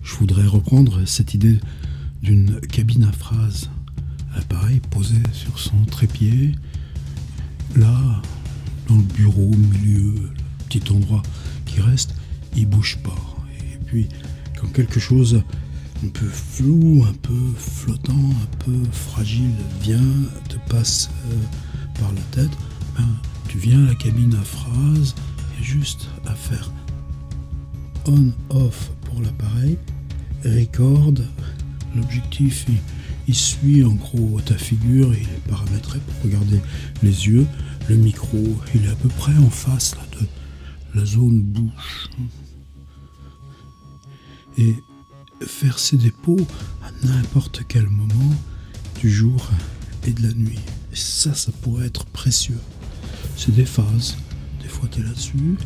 Je voudrais reprendre cette idée d'une cabine à phrases. L'appareil posé sur son trépied, là, dans le bureau, au milieu, le petit endroit qui reste, il bouge pas. Et puis, quand quelque chose un peu flou, un peu flottant, un peu fragile vient, te passe par la tête, ben, tu viens à la cabine à phrases, il y a juste à faire on-off pour l'appareil, record, l'objectif il suit en gros ta figure, il est paramétré pour regarder les yeux, le micro il est à peu près en face là, de la zone bouche. Et faire ces dépôts à n'importe quel moment du jour et de la nuit. Et ça pourrait être précieux. C'est des phases. Des fois t'es là-dessus,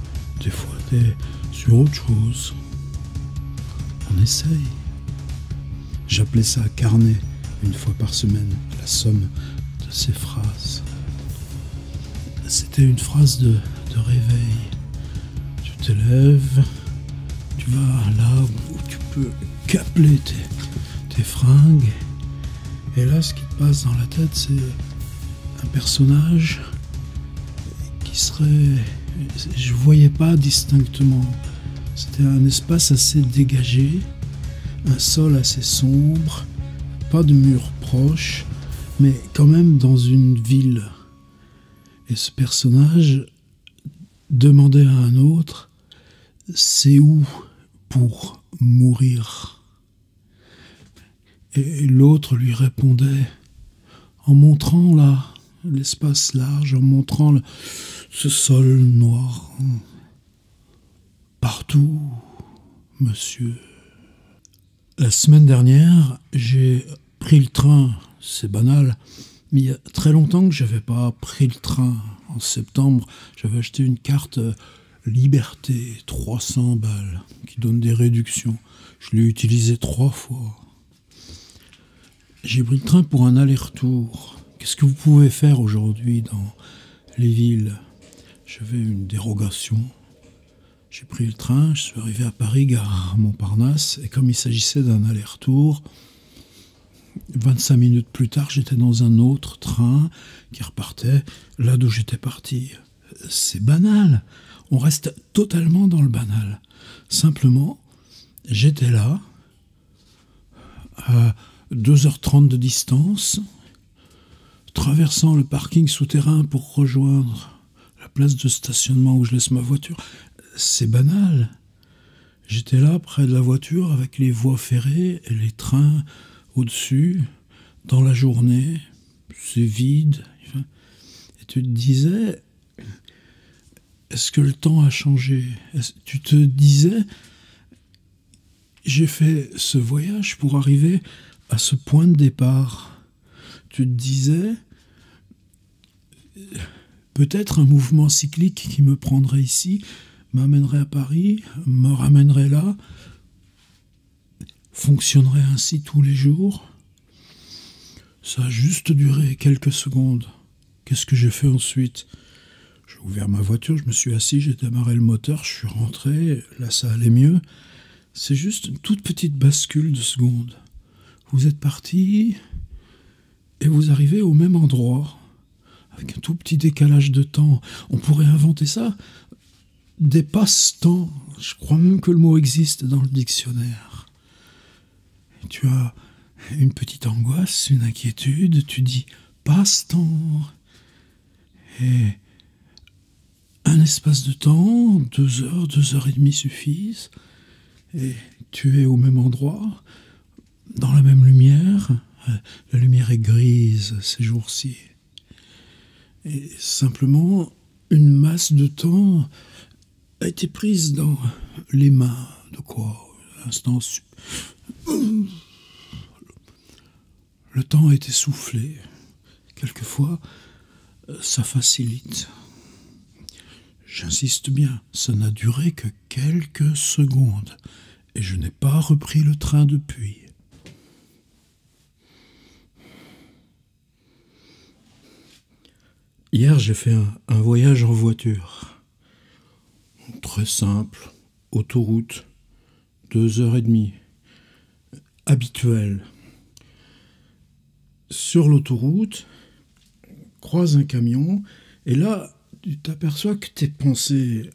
des fois t'es sur autre chose. On essaye. J'appelais ça carnet, une fois par semaine, la somme de ces phrases. C'était une phrase de réveil. Tu te lèves, tu vas là où tu peux capeler tes fringues. Et là, ce qui te passe dans la tête, c'est un personnage qui serait... Je voyais pas distinctement. C'était un espace assez dégagé, un sol assez sombre, pas de murs proches, mais quand même dans une ville. Et ce personnage demandait à un autre, c'est où pour mourir? Et l'autre lui répondait en montrant là l'espace large, en montrant ce sol noir. Partout, monsieur. La semaine dernière, j'ai pris le train, c'est banal, mais il y a très longtemps que j'avais pas pris le train. En septembre, j'avais acheté une carte Liberté, 300 balles, qui donne des réductions. Je l'ai utilisée 3 fois. J'ai pris le train pour un aller-retour. Qu'est-ce que vous pouvez faire aujourd'hui dans les villes? J'avais une dérogation. J'ai pris le train, je suis arrivé à Paris, gare Montparnasse, et comme il s'agissait d'un aller-retour, 25 minutes plus tard, j'étais dans un autre train qui repartait là d'où j'étais parti. C'est banal. On reste totalement dans le banal. Simplement, j'étais là, à 2h30 de distance, traversant le parking souterrain pour rejoindre la place de stationnement où je laisse ma voiture. C'est banal. J'étais là, près de la voiture, avec les voies ferrées et les trains au-dessus, dans la journée. C'est vide. Et tu te disais... Est-ce que le temps a changé? Tu te disais, j'ai fait ce voyage pour arriver à ce point de départ. Tu te disais, peut-être un mouvement cyclique qui me prendrait ici, m'amènerait à Paris, me ramènerait là, fonctionnerait ainsi tous les jours. Ça a juste duré quelques secondes. Qu'est-ce que j'ai fait ensuite? J'ai ouvert ma voiture, je me suis assis, j'ai démarré le moteur, je suis rentré, là ça allait mieux. C'est juste une toute petite bascule de secondes. Vous êtes parti et vous arrivez au même endroit, avec un tout petit décalage de temps. On pourrait inventer ça, des passe-temps. Je crois même que le mot existe dans le dictionnaire. Et tu as une petite angoisse, une inquiétude, tu dis passe-temps. Et un espace de temps, 2 heures, 2h30 suffisent, et tu es au même endroit, dans la même lumière. La lumière est grise ces jours-ci. Et simplement, une masse de temps a été prise dans les mains. De quoi? L'instant... Le temps a été soufflé. Quelquefois, ça facilite. J'insiste bien, ça n'a duré que quelques secondes, et je n'ai pas repris le train depuis. Hier, j'ai fait un voyage en voiture. Très simple, autoroute, 2h30. habituel. Sur l'autoroute, croise un camion, et là, tu t'aperçois que tes pensées,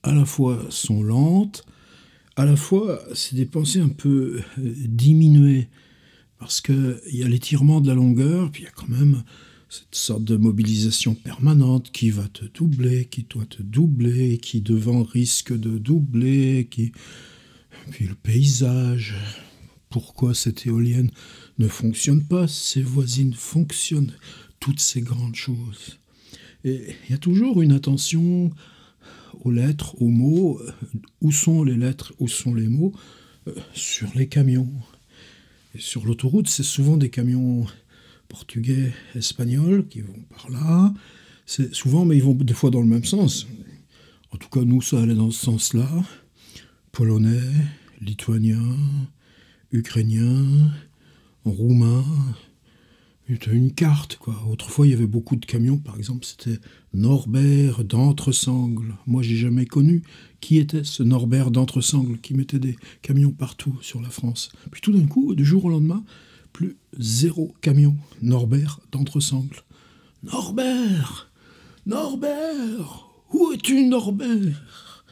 à la fois, sont lentes, à la fois, c'est des pensées un peu diminuées, parce qu'il y a l'étirement de la longueur, puis il y a quand même cette sorte de mobilisation permanente qui va te doubler, qui doit te doubler, qui devant risque de doubler, puis le paysage. Pourquoi cette éolienne ne fonctionne pas, ses voisines fonctionnent, toutes ces grandes choses. Et il y a toujours une attention aux lettres, aux mots, où sont les lettres, où sont les mots, sur les camions. Et sur l'autoroute, c'est souvent des camions portugais, espagnols qui vont par là. C'est souvent, mais ils vont des fois dans le même sens. En tout cas, nous, ça allait dans ce sens-là. Polonais, lituaniens, ukrainiens, roumains. Tu as une carte, quoi. Autrefois, il y avait beaucoup de camions, par exemple, c'était Norbert d'Entresangle. Moi, j'ai jamais connu qui était ce Norbert d'Entresangle qui mettait des camions partout sur la France. Puis tout d'un coup, du jour au lendemain, plus 0 camion. Norbert d'Entresangle. Norbert! Norbert! Où es-tu, Norbert?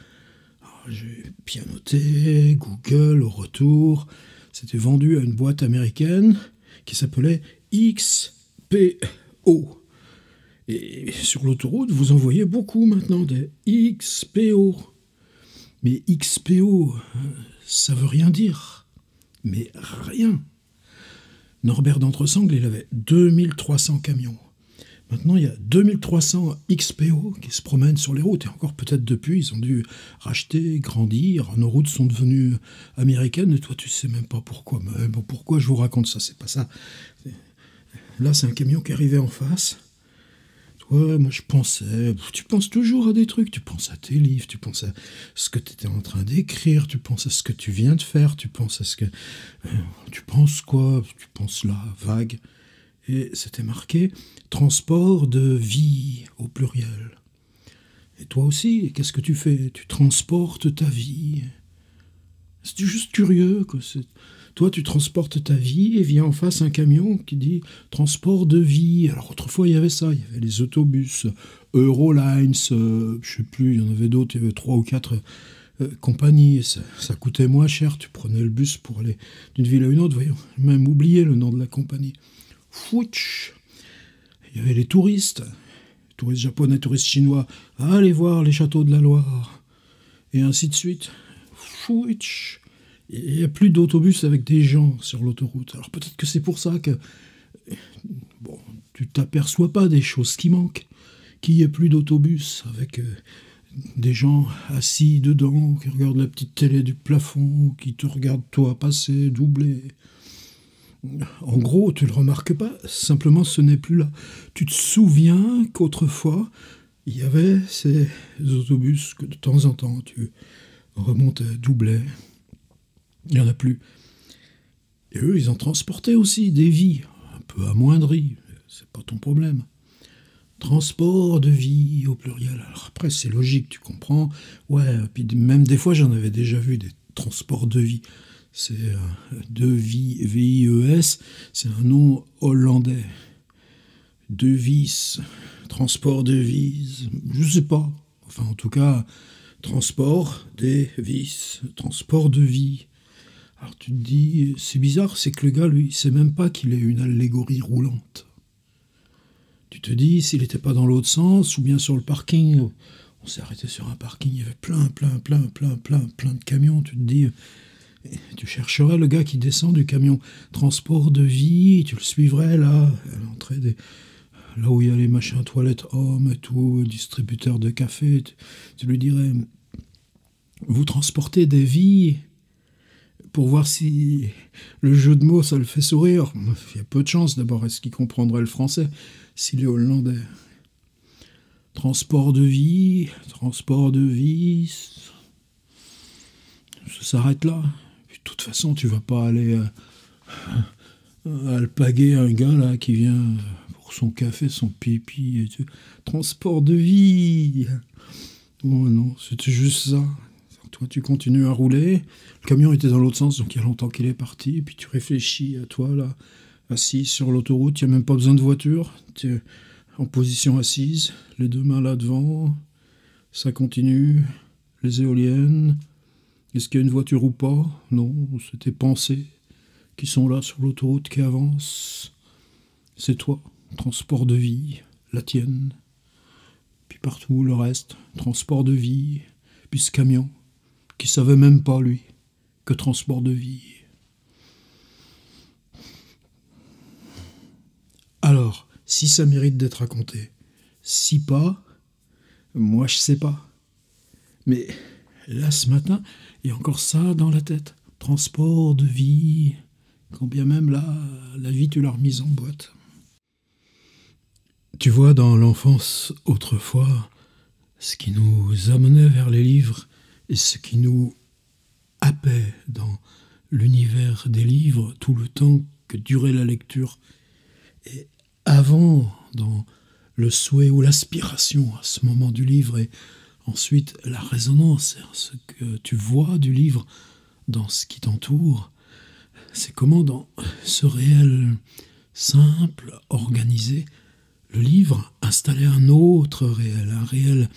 Alors, j'ai pianoté, Google au retour. C'était vendu à une boîte américaine qui s'appelait XPO. Et sur l'autoroute, vous en voyez beaucoup maintenant, des XPO. Mais XPO, ça veut rien dire. Mais rien. Norbert d'Entresangle, il avait 2300 camions. Maintenant, il y a 2300 XPO qui se promènent sur les routes. Et encore peut-être depuis, ils ont dû racheter, grandir. Nos routes sont devenues américaines. Et toi, tu sais même pas pourquoi. Mais bon, pourquoi je vous raconte ça? C'est pas ça. Là, c'est un camion qui arrivait en face. Toi, moi, je pensais... Tu penses toujours à des trucs. Tu penses à tes livres. Tu penses à ce que tu étais en train d'écrire. Tu penses à ce que tu viens de faire. Tu penses à ce que... tu penses quoi? Tu penses là, vague. Et c'était marqué « transport de vie » au pluriel. Et toi aussi, qu'est-ce que tu fais? Tu transportes ta vie. C'est juste curieux, quoi. Toi, tu transportes ta vie et vient en face un camion qui dit « transport de vie ». Alors autrefois, il y avait ça, il y avait les autobus, Eurolines, je sais plus, il y en avait d'autres, il y avait 3 ou 4 compagnies. Ça coûtait moins cher, tu prenais le bus pour aller d'une ville à une autre. Voyons, j'ai même oublié le nom de la compagnie. Fouch. Il y avait les touristes japonais, touristes chinois, allez voir les châteaux de la Loire, et ainsi de suite. Fouch. Il n'y a plus d'autobus avec des gens sur l'autoroute. Alors peut-être que c'est pour ça que bon, tu t'aperçois pas des choses qui manquent, qu'il n'y ait plus d'autobus avec des gens assis dedans, qui regardent la petite télé du plafond, qui te regardent toi passer, doubler. En gros, tu ne le remarques pas, simplement ce n'est plus là. Tu te souviens qu'autrefois, il y avait ces autobus que de temps en temps tu remontais, doublais. Il n'y en a plus. Et eux, ils en transportaient aussi des vies, un peu amoindries. C'est pas ton problème. Transport de vie au pluriel. Alors après, c'est logique, tu comprends. Ouais, puis même des fois, j'en avais déjà vu des transports de vie. C'est de vie, V-I-E-S, c'est un nom hollandais. Devis, transport de vis, je sais pas. Enfin, en tout cas, transport des vis, transport de vie. Alors tu te dis, c'est bizarre, c'est que le gars, lui, il sait même pas qu'il est une allégorie roulante. Tu te dis, s'il n'était pas dans l'autre sens, ou bien sur le parking, on s'est arrêté sur un parking, il y avait plein de camions, tu te dis... Tu chercherais le gars qui descend du camion transport de vie, tu le suivrais là, à l'entrée là où il y a les machins toilettes hommes et tout, distributeurs de café, tu lui dirais vous transportez des vies pour voir si le jeu de mots ça le fait sourire. Il y a peu de chance d'abord, est-ce qu'il comprendrait le français s'il est hollandais? Transport de vie, ça s'arrête là. De toute façon, tu vas pas aller alpaguer un gars là qui vient pour son café, son pipi et tout. Transport de vie. Oh non, c'était juste ça. Toi, tu continues à rouler. Le camion était dans l'autre sens, donc il y a longtemps qu'il est parti. Et puis tu réfléchis à toi, là, assis sur l'autoroute. Il n'y a même pas besoin de voiture. Tu es en position assise, les deux mains là devant. Ça continue. Les éoliennes. Est-ce qu'il y a une voiture ou pas? Non, c'est tes pensées qui sont là sur l'autoroute qui avancent. C'est toi, transport de vie, la tienne. Puis partout le reste, transport de vie. Puis ce camion, qui savait même pas, lui, que transport de vie. Alors, si ça mérite d'être raconté, si pas, moi je sais pas. Mais là, ce matin, il y a encore ça dans la tête. Transport de vie, quand bien même là, la vie tu l'as remise en boîte. Tu vois, dans l'enfance, autrefois, ce qui nous amenait vers les livres et ce qui nous happait dans l'univers des livres tout le temps que durait la lecture. Et avant, dans le souhait ou l'aspiration à ce moment du livre, et ensuite la résonance, ce que tu vois du livre dans ce qui t'entoure, c'est comment dans ce réel simple, organisé, le livre installait un autre réel, un réel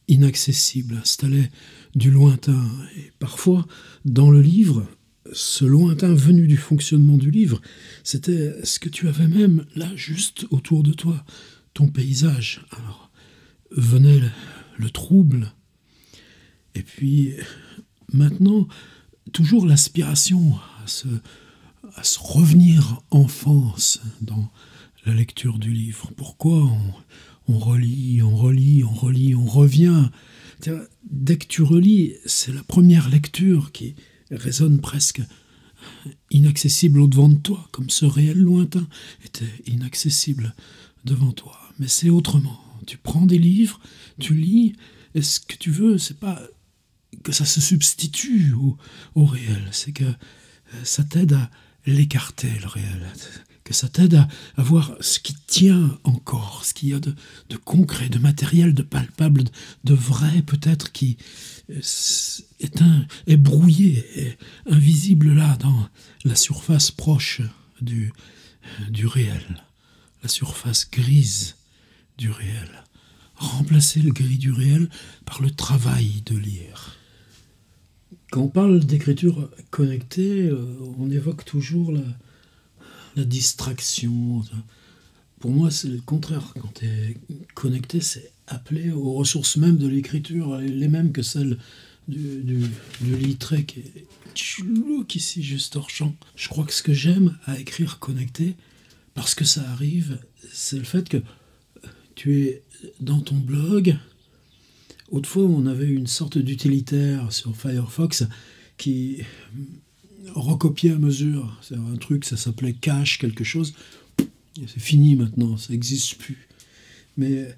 inaccessible, installait du lointain. Et parfois, dans le livre, ce lointain venu du fonctionnement du livre, c'était ce que tu avais même là, juste autour de toi, ton paysage. Alors, venait le trouble. Et puis, maintenant, toujours l'aspiration à se revenir enfance dans la lecture du livre. Pourquoi on relit, on relit, on relit, on revient. Dès que tu relis, c'est la première lecture qui résonne presque inaccessible au-devant de toi, comme ce réel lointain était inaccessible devant toi. Mais c'est autrement. Tu prends des livres, tu lis, et ce que tu veux, c'est pas que ça se substitue au réel, c'est que ça t'aide à l'écarter, le réel, que ça t'aide à voir ce qui tient encore, ce qu'il y a de concret, de matériel, de palpable, de vrai peut-être, qui est brouillé, est invisible là, dans la surface proche du réel, la surface grise du réel. Remplacer le gris du réel par le travail de lire. Quand on parle d'écriture connectée, on évoque toujours la distraction. Pour moi, c'est le contraire. Quand tu es connecté, c'est appelé aux ressources mêmes de l'écriture, les mêmes que celles du littré qui est tchoulouk ici, juste hors champ. Je crois que ce que j'aime à écrire connecté, parce que ça arrive, c'est le fait que tu es dans ton blog. Autrefois, on avait une sorte d'utilitaire sur Firefox qui recopiait à mesure. C'est un truc, ça s'appelait cache quelque chose. C'est fini maintenant, ça n'existe plus. Mais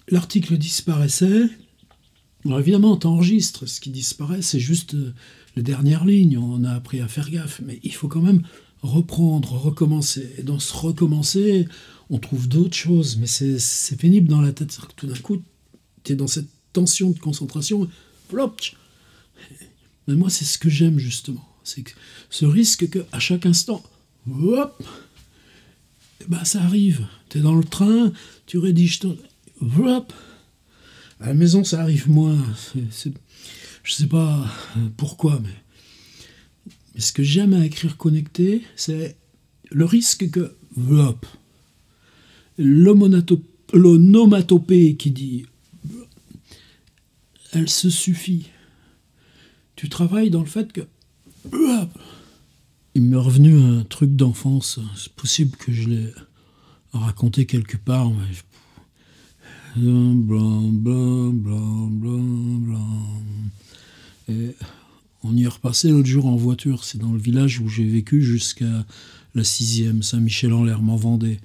l'article disparaissait. Alors évidemment, tu enregistres. Ce qui disparaît, c'est juste les dernières lignes. On a appris à faire gaffe. Mais il faut quand même reprendre, recommencer. Et dans ce recommencer, on trouve d'autres choses. Mais c'est pénible dans la tête. Tout d'un coup, tu es dans cette tension de concentration. Flop. Mais moi, c'est ce que j'aime justement. C'est que ce risque qu'à chaque instant, hop, ça arrive. Tu es dans le train, tu rédiges ton... Hop. À la maison, ça arrive moins. Je sais pas pourquoi, mais ce que j'aime à écrire connecté, c'est le risque que... Hop. L'onomatopée qui dit... Elle se suffit. Tu travailles dans le fait que... Il m'est revenu un truc d'enfance. C'est possible que je l'ai raconté quelque part. Mais blanc, blanc, blanc, blanc, blanc. Et on y est repassé l'autre jour en voiture. C'est dans le village où j'ai vécu jusqu'à la 6e, Saint-Michel-en-Lerme, en Vendée.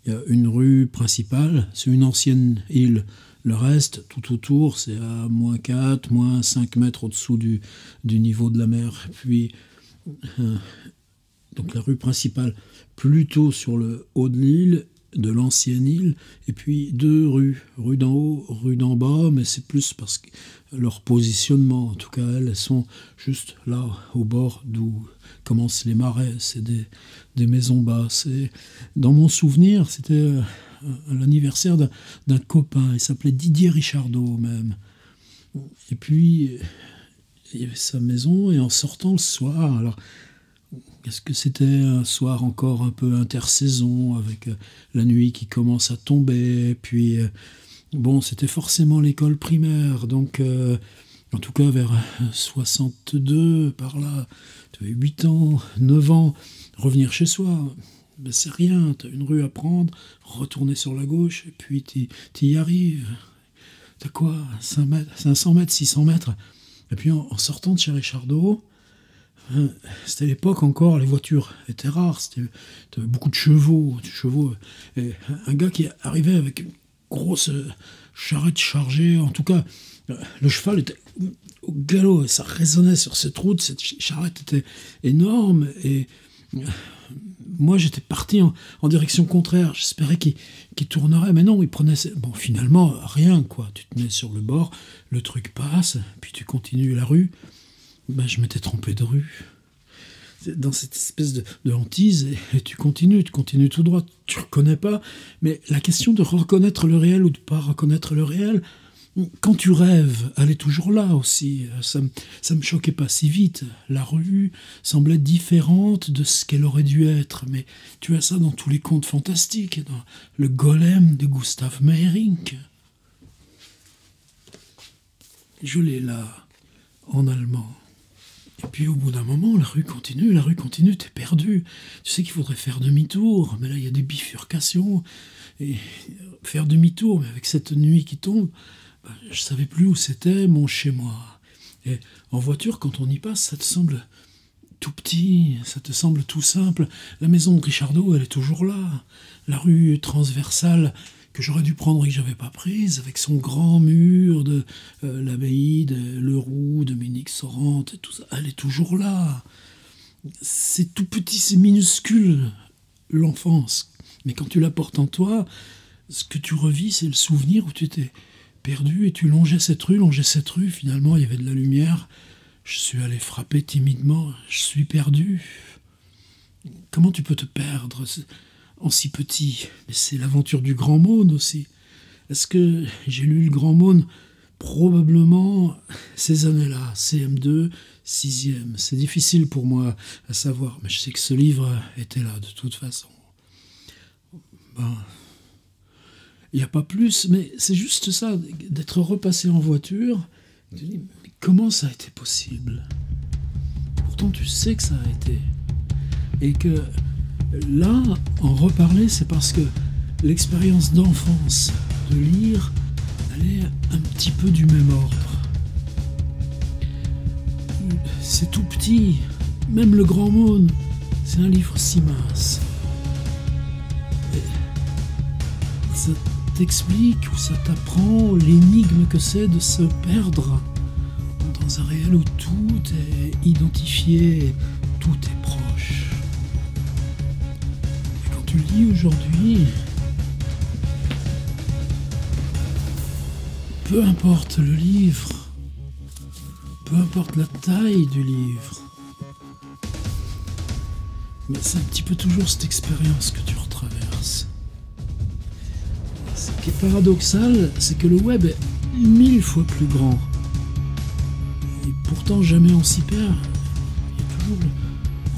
Il y a une rue principale, c'est une ancienne île. Le reste, tout autour, c'est à -4, -5 mètres au-dessous du niveau de la mer. Puis, donc la rue principale, plutôt sur le haut de l'île, de l'ancienne île, et puis 2 rues, rue d'en haut, rue d'en bas, mais c'est plus parce que leur positionnement, en tout cas elles sont juste là, au bord d'où commencent les marais, c'est des maisons basses. Et dans mon souvenir, c'était l'anniversaire d'un copain, il s'appelait Didier Richardot même. Et puis, il y avait sa maison, et en sortant le soir, alors, est-ce que c'était un soir encore un peu intersaison, avec la nuit qui commence à tomber, puis, bon, c'était forcément l'école primaire, donc, en tout cas, vers 62, par là, tu avais 8 ans, 9 ans, revenir chez soi, ben c'est rien, tu as une rue à prendre, retourner sur la gauche, et puis tu y arrives. T'as quoi, 500 mètres, 600 mètres. Et puis en sortant de chez Richardot, c'était l'époque encore, les voitures étaient rares, t'avais beaucoup de chevaux. Et un gars qui arrivait avec une grosse charrette chargée, en tout cas, le cheval était au galop, et ça résonnait sur cette route, cette charrette était énorme, et moi j'étais parti en direction contraire, j'espérais qu'il tournerait, mais non, il prenait... Bon, finalement, rien, quoi, tu te mets sur le bord, le truc passe, puis tu continues la rue. Ben, je m'étais trompé de rue. Dans cette espèce de hantise, et tu continues tout droit, tu reconnais pas, mais la question de reconnaître le réel ou de pas reconnaître le réel, quand tu rêves, elle est toujours là aussi. Ça me choquait pas si vite. La rue semblait différente de ce qu'elle aurait dû être. Mais tu as ça dans tous les contes fantastiques, dans le Golem de Gustav Meyrink. Je l'ai là, en allemand. Et puis au bout d'un moment, la rue continue, t'es perdu. Tu sais qu'il faudrait faire demi-tour, mais là il y a des bifurcations. Et faire demi-tour, mais avec cette nuit qui tombe, je savais plus où c'était mon chez-moi. Et en voiture, quand on y passe, ça te semble tout petit, ça te semble tout simple. La maison de Richardot, elle est toujours là. La rue transversale que j'aurais dû prendre et que j'avais pas prise, avec son grand mur de l'abbaye de Leroux, Dominique Sorante, et tout ça, elle est toujours là. C'est tout petit, c'est minuscule, l'enfance. Mais quand tu la portes en toi, ce que tu revis, c'est le souvenir où tu étais perdu et tu longeais cette rue, finalement il y avait de la lumière, je suis allé frapper timidement, je suis perdu. Comment tu peux te perdre en si petit? Mais c'est l'aventure du Grand Maune aussi. Est-ce que j'ai lu le Grand Maune? Probablement ces années-là, CM2, 6e. C'est difficile pour moi à savoir, mais je sais que ce livre était là de toute façon. Ben, il n'y a pas plus, mais c'est juste ça, d'être repassé en voiture. Tu te dis, mais comment ça a été possible? Pourtant, tu sais que ça a été. Et que là, en reparler, c'est parce que l'expérience d'enfance, de lire, elle est un petit peu du même ordre. C'est tout petit, même le Grand Maune, c'est un livre si mince. Et ça t'explique ou ça t'apprend l'énigme que c'est de se perdre dans un réel où tout est identifié, tout est proche. Et quand tu le lis aujourd'hui, peu importe le livre, peu importe la taille du livre, mais c'est un petit peu toujours cette expérience que tu retraverses. Ce qui est paradoxal, c'est que le web est 1000 fois plus grand. Et pourtant, jamais on s'y perd. Il y a toujours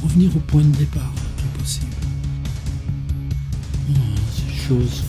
revenir au point de départ qui est possible. Ces choses